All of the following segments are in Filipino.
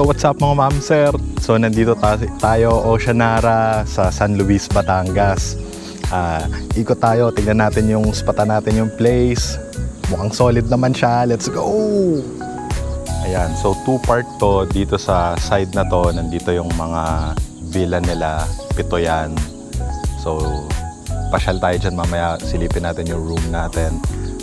Yo, what's up mga ma'am sir? So nandito tayo Oceanara sa San Luis, Batangas. Ikot tayo, tingnan natin yung spatan natin yung place. Mukhang solid naman siya. Let's go! Ayan, so two-part to. Dito sa side na to, nandito yung mga villa nila. 7 yan. So, pasyal tayo dyan mamaya. Silipin natin yung room natin.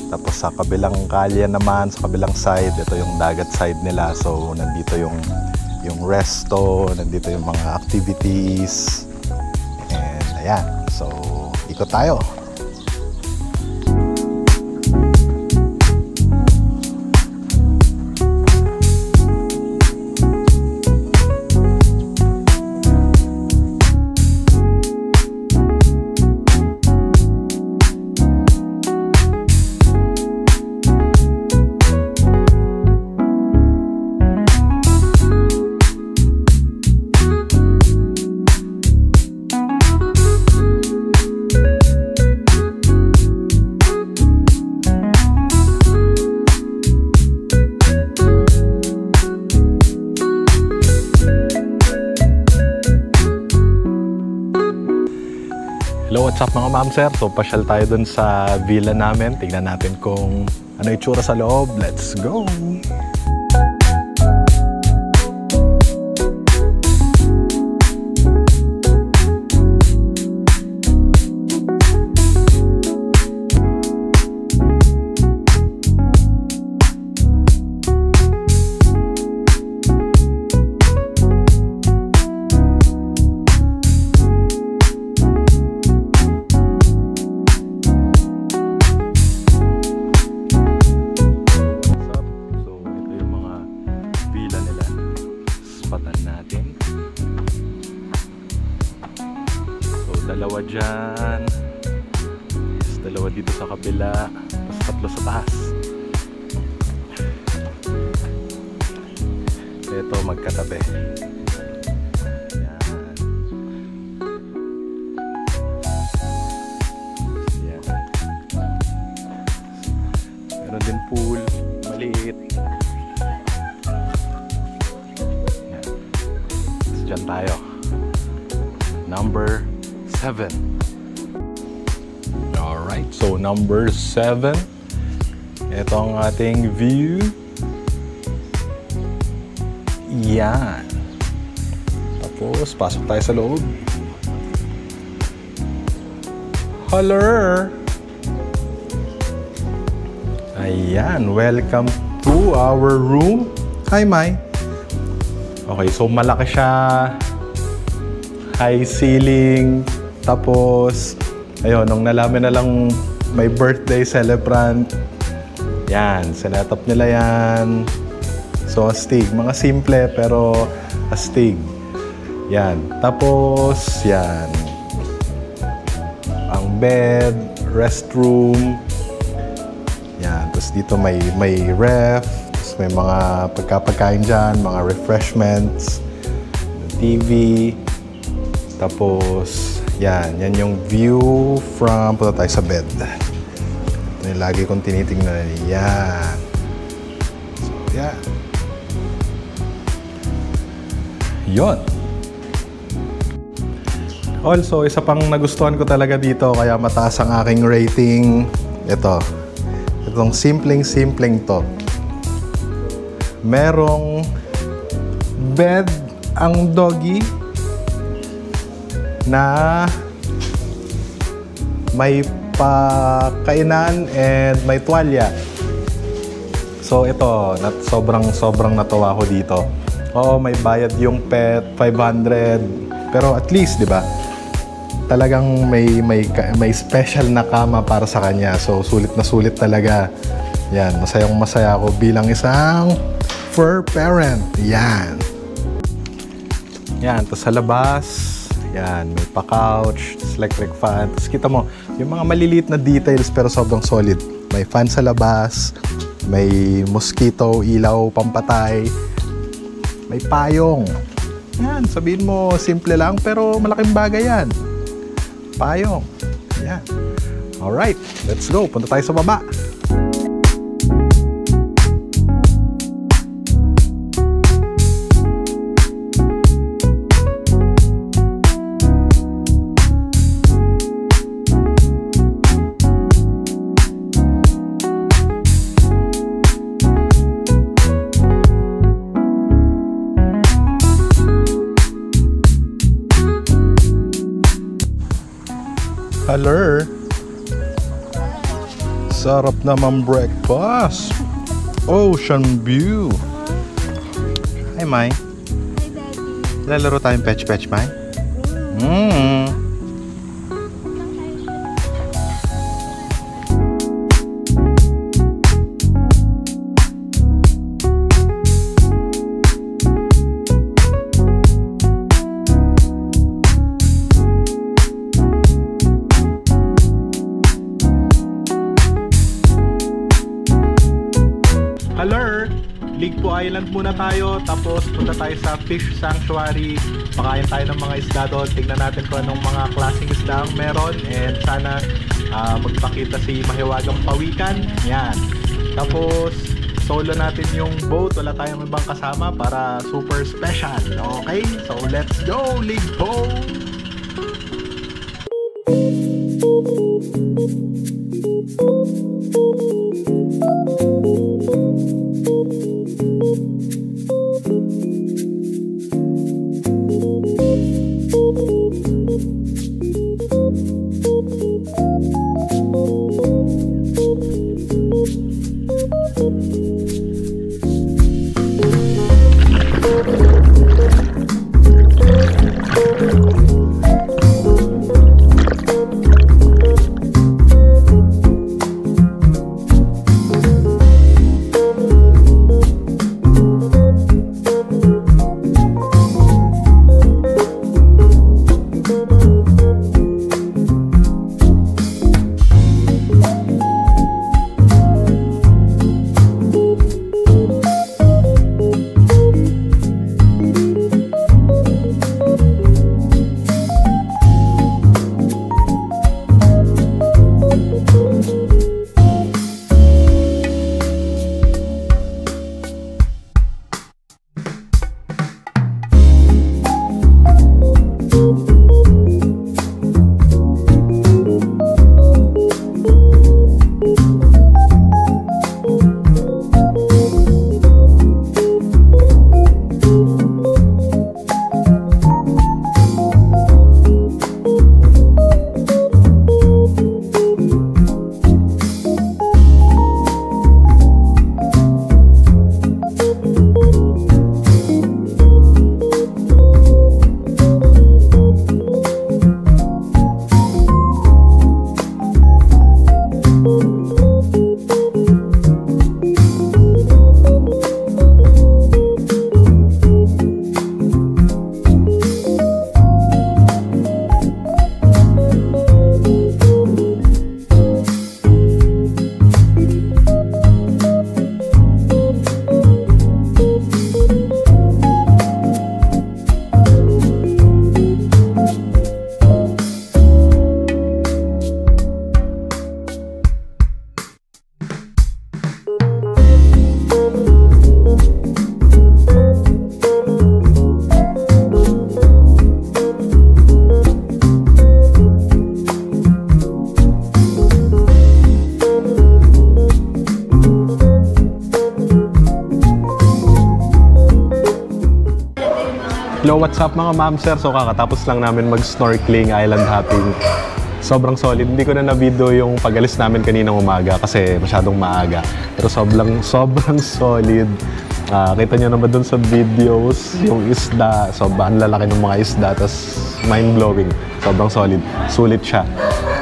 Tapos sa kabilang kalye naman, sa kabilang side, ito yung dagat side nila. So, nandito yung resto, nandito yung mga activities. And ayan, so ikot tayo. Hello, what's up mga ma'am sir? So pasyal tayo dun sa villa namin. Tignan natin kung ano itsura sa loob. Let's go! Dalawa dyan, dalawa dito sa kabila, tapos 3 sa taas. Ito magkatabi. Yan. Yan. Meron din pool, maliit. Yan. Tapos dyan tayo. Number 7. Alright, so number 7. Ito ang ating view. Yan. Tapos, pasok tayo sa loob. Hello! Ayan, welcome to our room. Hi, Mai. Okay, so malaki siya. High ceiling. Tapos, ayun, nung nalaman na lang may birthday celebrant, yan, sinetap nila yan. So, astig. Mga simple, pero astig. Yan. Tapos, yan. Ang bed, restroom. Yan. Tapos dito may ref. Tapos may mga pagkain dyan, mga refreshments. TV. Tapos, yan yung view from, punta tayo sa bed. Ito yung lagi kong tinitingnan. Yan. So, yan. Yun. Also, isa pang nagustuhan ko talaga dito, kaya mataas ang aking rating. Itong simpleng to. Merong bed ang doggy na may pakainan and may tuwalya. So ito, sobrang natuwa ko dito. Oo, may bayad yung pet, 500. Pero at least, di ba? Talagang may special na kama para sa kanya. So sulit na sulit talaga. Yan, masaya ako bilang isang fur parent. Yan. Yan, tapos sa labas, yan, may pa-couch, electric fan. Tapos kita mo, yung mga maliliit na details pero sobrang solid. May fan sa labas, may mosquito, ilaw, pampatay, may payong. Yan, sabihin mo, simple lang pero malaking bagay yan. Payong. Yan. Alright, let's go. Punta tayo sa baba. Hello. Sarap naman breakfast. Ocean view. Hi, Mai. Hi, Daddy. Lalaro tayong pech-pech, Mai? Hello! Ligpo Island muna tayo, tapos punta tayo sa Fish Sanctuary. Pakain tayo ng mga isda doon. Tignan natin kung anong mga klaseng isda ang meron. And sana magpakita si Mahiwagang Pawikan. Yan. Tapos solo natin yung boat. Wala tayong ibang kasama para super special. Okay? So let's go, Ligpo! Hello, what's up mga ma'am sir? So kakatapos lang namin mag-snorkeling, island hopping. Sobrang solid. Hindi ko na na-video yung pag-alis namin kaninang umaga kasi masyadong maaga. Pero sobrang solid. Kita nyo naman dun sa videos, yung isda. Sobrang lalaki ng mga isda. Tapos mind-blowing. Sobrang solid. Sulit siya.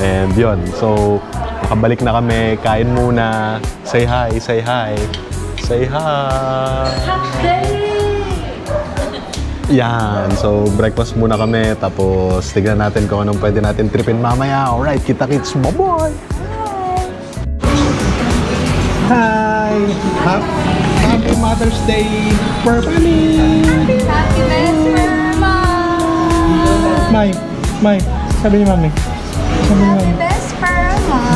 And yun. So, makabalik na kami. Kain muna. Say hi, say hi. Say hi! Yan. So, breakfast muna kami. Tapos, tignan natin kung anong pwede natin tripin mamaya. Alright, kita-kits. Bye-bye! Hi! Happy Mother's Day for Mami! Happy birthday, Mom! Mai, sabi ni Mami. Sabi ni Mami. Happy birthday, Mom!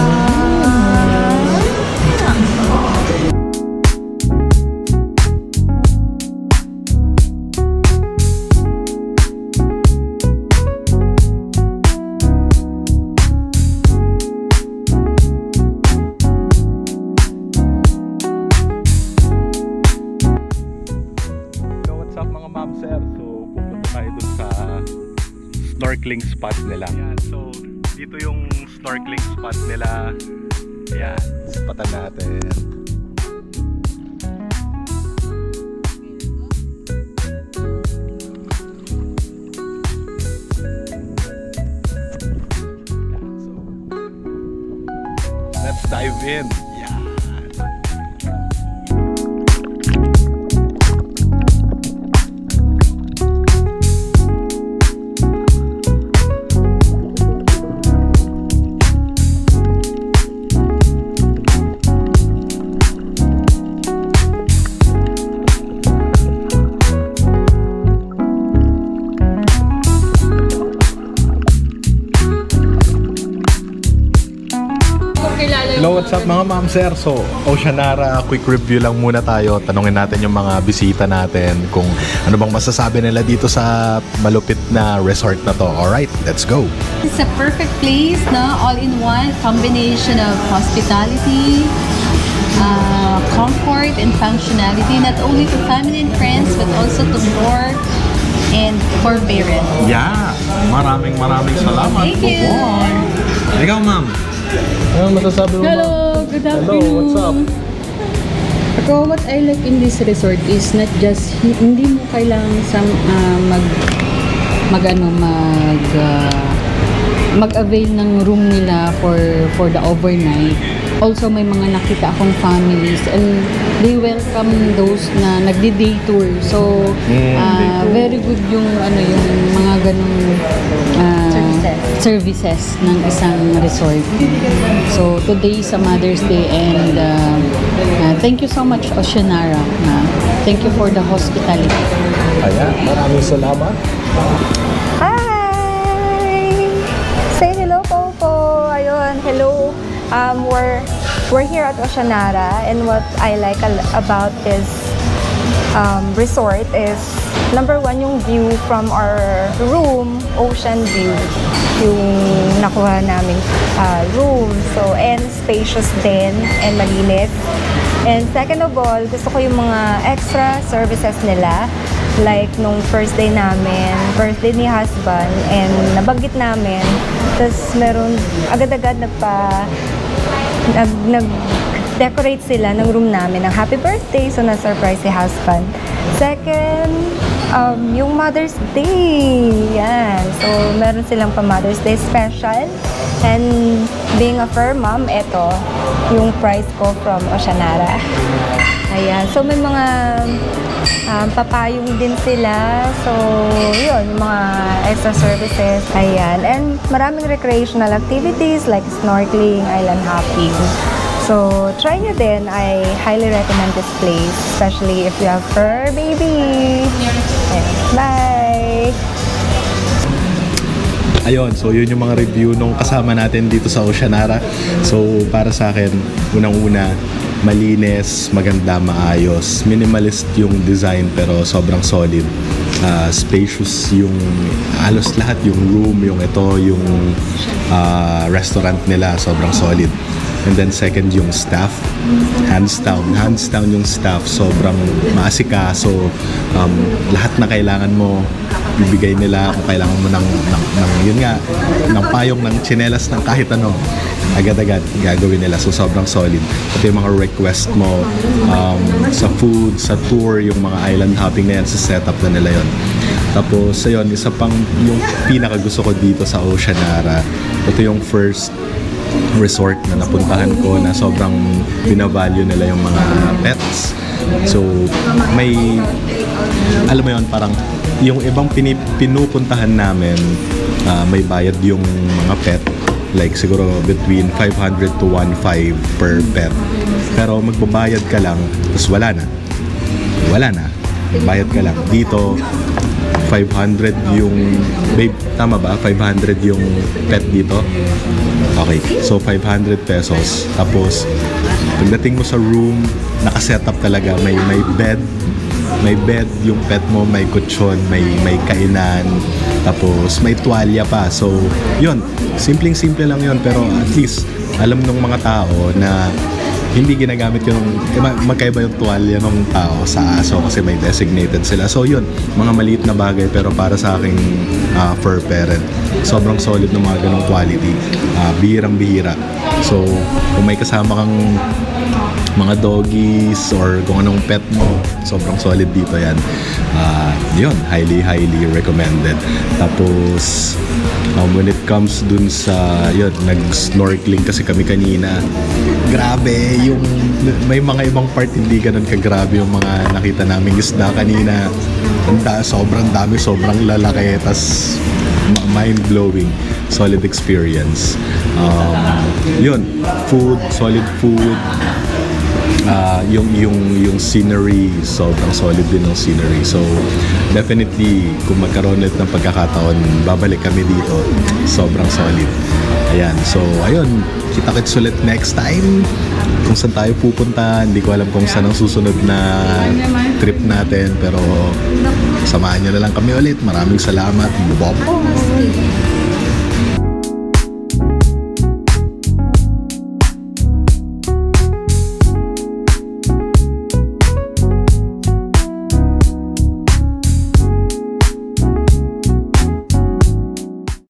Snorkeling spot nila. Yeah, so Dito yung snorkeling spot nila. Ayan, spatan natin. Let's dive in. Yeah. Hello, what's up mga ma'am sir? So, Oceanara, quick review lang muna tayo. Tanungin natin yung mga bisita natin kung ano bang masasabi nila dito sa malupit na resort na to. Alright, let's go! It's a perfect place, no? All-in-one combination of hospitality, comfort, and functionality, not only to family and friends, but also to more and for parents. Yeah! Maraming salamat. Thank you. Boy. Ikaw ma'am, ano masasabi mo? Hello, good afternoon. Hello, what's up? Ako, what I like in this resort is not just, hindi mo kailangan mag-avail ng room nila for the overnight. Also, may mga nakita akong families and they welcome those na nagdi-day tour. So, very good yung mga ganung services ng isang resort. So, today is a Mother's Day and thank you so much, Oceanara. Thank you for the hospitality. Ayan, maraming salamat. Hi! Say hello po. Ayun, hello. We're here at Oceanara, and what I like about this resort is number one, yung view from our room, ocean view, yung nakuha naming room. So, and spacious din, and malinis. And second of all, gusto ko yung mga extra services nila. Like, nung first day namin, birthday ni husband, and nabanggit namin, tapos meron agad-agad nag-decorate sila ng room namin ng happy birthday, so na-surprise si husband. Second, yung Mother's Day. Yan. So, meron silang pa-Mother's Day special. And being a fur mom, eto, yung price ko from Oceanara. Ayan. So, may mga papayong din sila. So, yun, yung mga extra services. Ayan. And maraming recreational activities like snorkeling, island hopping. So, try nyo din. I highly recommend this place, especially if you have fur baby. Ayan. Bye! Ayun, so yun yung mga review nung kasama natin dito sa Oceanara. So, para sa akin, unang-una, malinis, maganda, maayos. Minimalist yung design pero sobrang solid. Spacious yung halos lahat, yung room, yung ito, yung restaurant nila, sobrang solid. And then second, yung staff, hands down yung staff, sobrang maasikaso. Lahat na kailangan mo bibigay nila. Kung kailangan mo ng yun nga, ng payong, ng tsinelas, ng kahit ano, agad-agad gagawin nila. So sobrang solid. Pati yung mga request mo sa food, sa tour, yung mga island hopping na yan, sa setup na nila yon. Tapos ayun, isa pang yung pinaka gusto ko dito sa Oceanara, ito yung first resort na napuntahan ko na sobrang binavalue nila yung mga pets. So may, alam mo yun, parang yung ibang pinupuntahan namin, may bayad yung mga pet, like siguro between 500 to 1.5 per pet. Pero magbabayad ka lang, tapos wala na, bayad ka lang. Dito 500 yung, babe, tama ba? 500 yung pet dito. Okay, so 500 pesos. Tapos pagdating mo sa room, nakasetup talaga, may bed yung pet mo, may kutsyon, may kainan, tapos may tuwalya pa. So yun, simpleng-simple lang yun, pero at least alam ng mga tao na hindi ginagamit yung magkaiba yung tuwalya ng tao sa aso kasi may designated sila. So yun, mga maliit na bagay pero para sa aking fur parent, sobrang solid ng mga ganong quality. Bihirang-bihira. So kung may kasama kang mga doggies or kung anong pet mo, sobrang solid dito yan. Yun, highly recommended. Tapos when it comes dun sa yun, nag-snorkeling kasi kami kanina, grabe yung may mga ibang part hindi ganun kagrabe yung mga nakita naming isda kanina. Sobrang dami, sobrang lalaki, tas mind-blowing. Solid experience. Yun, food, solid food. Yung scenery, sobrang solid din ng scenery. So definitely kung magkaroon ulit ng pagkakataon, babalik kami dito. Sobrang solid. Ayan, so ayun, kita-kits ulit next time. Kung saan tayo pupunta, hindi ko alam kung saan ang susunod na trip natin, pero samahan nyo na lang kami ulit. Maraming salamat. Bob!